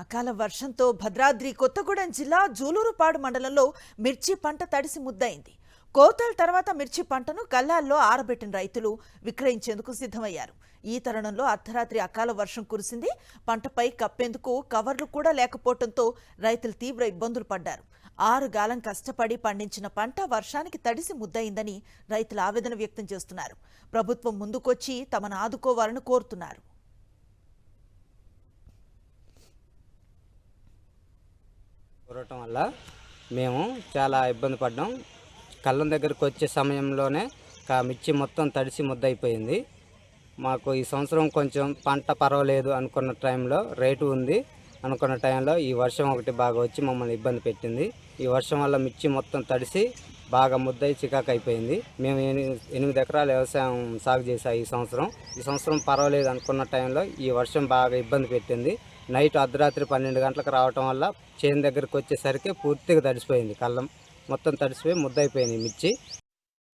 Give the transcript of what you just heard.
అకాల వర్షంతో భద్రాద్రి కొత్తగూడెం జిల్లా జూలూరుపాడు మండలంలో మిర్చి పంట తడిసి ముద్దయింది. కోతల తర్వాత మిర్చి పంటను కల్లాల్లో ఆరబెట్టిన రైతులు విక్రయించేందుకు సిద్ధమయ్యారు. ఈ తరుణంలో అర్ధరాత్రి అకాల వర్షం కురిసింది. పంటపై కప్పేందుకు కవర్లు కూడా లేకపోవడంతో రైతులు తీవ్ర ఇబ్బందులు పడ్డారు. 6 గాలం కష్టపడి పండించిన పంట వర్షానికి తడిసి ముద్దయిందని రైతులు ఆవేదన వ్యక్తం చేస్తున్నారు. ప్రభుత్వం ముందుకొచ్చి తమను ఆదుకోవాలని కోరుతున్నారు. కురవటం వల్ల మేము చాలా ఇబ్బంది పడ్డాం. కళ్ళం దగ్గరికి వచ్చే సమయంలోనే మిర్చి మొత్తం తడిసి ముద్దయిపోయింది. మాకు ఈ సంవత్సరం కొంచెం పంట పర్వాలేదు అనుకున్న టైంలో రేటు ఉంది అనుకున్న టైంలో ఈ వర్షం ఒకటి బాగా వచ్చి మమ్మల్ని ఇబ్బంది పెట్టింది. ఈ వర్షం వల్ల మిర్చి మొత్తం తడిసి బాగా ముద్దయి చికాకు అయిపోయింది. మేము 8 ఎకరాల వ్యవసాయం సాగు చేసాం. ఈ సంవత్సరం పర్వాలేదు అనుకున్న టైంలో ఈ వర్షం బాగా ఇబ్బంది పెట్టింది. నైట్ అర్ధరాత్రి 12 గంటలకు రావటం వల్ల చేను దగ్గరికి వచ్చేసరికి పూర్తిగా తడిసిపోయింది. కళ్ళం మొత్తం తడిసిపోయి ముద్దయిపోయింది మిర్చి.